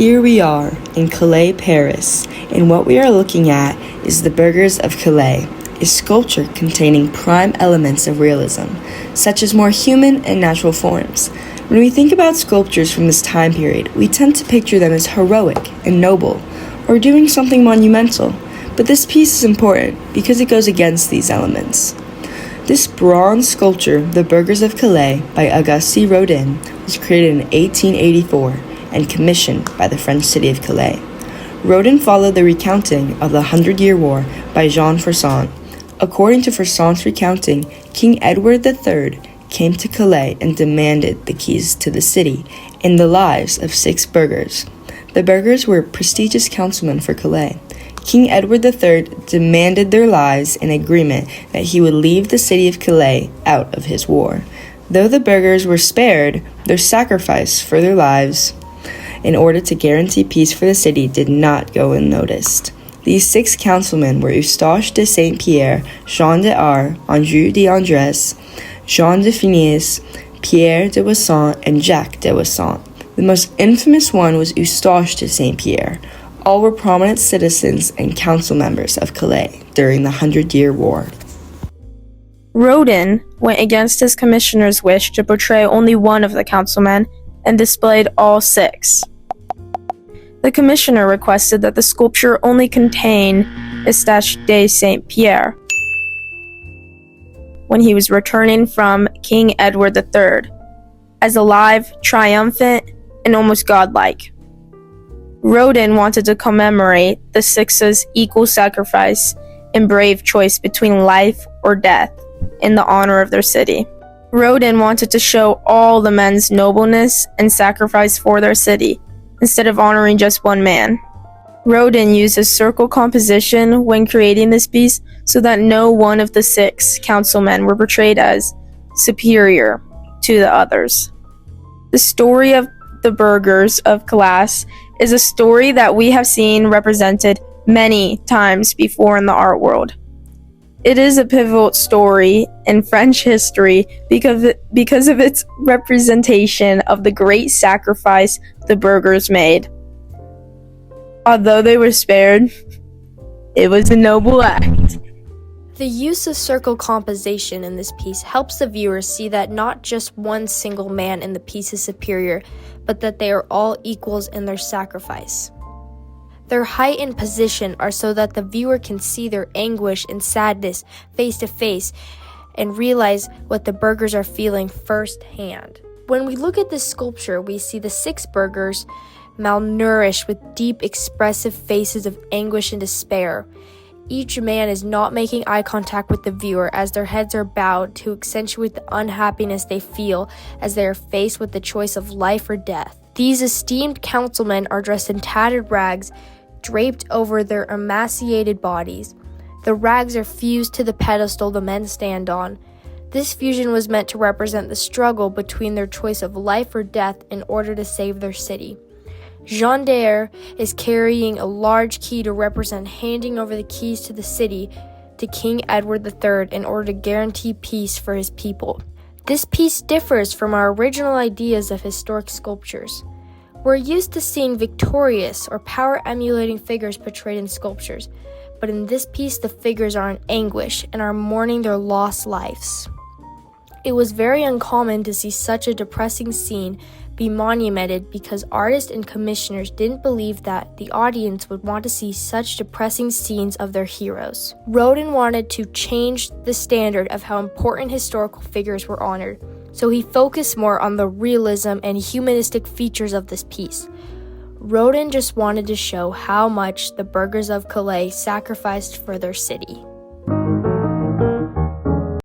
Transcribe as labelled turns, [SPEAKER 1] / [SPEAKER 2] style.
[SPEAKER 1] Here we are in Calais, Paris, and what we are looking at is the Burghers of Calais, a sculpture containing prime elements of realism, such as more human and natural forms. When we think about sculptures from this time period, we tend to picture them as heroic and noble, or doing something monumental, but this piece is important because it goes against these elements. This bronze sculpture, the Burghers of Calais by Auguste Rodin, was created in 1884 and commissioned by the French city of Calais. Rodin followed the recounting of the 100-Year War by Jean Froissart. According to Froissart's recounting, King Edward III came to Calais and demanded the keys to the city and the lives of 6 burghers. The burghers were prestigious councilmen for Calais. King Edward III demanded their lives in agreement that he would leave the city of Calais out of his war. Though the burghers were spared, their sacrifice for their lives in order to guarantee peace for the city did not go unnoticed. These 6 councilmen were Eustache de Saint-Pierre, Jean de Ar, Andrew de Andres, Jean de Finis, Pierre de Wissant, and Jacques de Wissant. The most infamous one was Eustache de Saint-Pierre. All were prominent citizens and council members of Calais during the 100-Year War.
[SPEAKER 2] Rodin went against his commissioner's wish to portray only one of the councilmen and displayed all 6. The commissioner requested that the sculpture only contain Eustache de Saint-Pierre when he was returning from King Edward III, as alive, triumphant, and almost godlike. Rodin wanted to commemorate the 6's equal sacrifice and brave choice between life or death in the honor of their city. Rodin wanted to show all the men's nobleness and sacrifice for their city, instead of honoring just one man. Rodin used a circle composition when creating this piece so that no one of the 6 councilmen were portrayed as superior to the others. The story of the Burghers of Calais is a story that we have seen represented many times before in the art world. It is a pivotal story in French history because of its representation of the great sacrifice the burghers made. Although they were spared, it was a noble act.
[SPEAKER 3] The use of circle composition in this piece helps the viewer see that not just one single man in the piece is superior, but that they are all equals in their sacrifice. Their height and position are so that the viewer can see their anguish and sadness face to face and realize what the burghers are feeling firsthand. When we look at this sculpture, we see the 6 burghers malnourished with deep expressive faces of anguish and despair. Each man is not making eye contact with the viewer as their heads are bowed to accentuate the unhappiness they feel as they are faced with the choice of life or death. These esteemed councilmen are dressed in tattered rags draped over their emaciated bodies. The rags are fused to the pedestal the men stand on. This fusion was meant to represent the struggle between their choice of life or death in order to save their city. Jean d'Arc is carrying a large key to represent handing over the keys to the city to King Edward III in order to guarantee peace for his people. This piece differs from our original ideas of historic sculptures. We're used to seeing victorious or power-emulating figures portrayed in sculptures, but in this piece the figures are in anguish and are mourning their lost lives. It was very uncommon to see such a depressing scene be monumented because artists and commissioners didn't believe that the audience would want to see such depressing scenes of their heroes. Rodin wanted to change the standard of how important historical figures were honored, so he focused more on the realism and humanistic features of this piece. Rodin just wanted to show how much the burghers of Calais sacrificed for their city.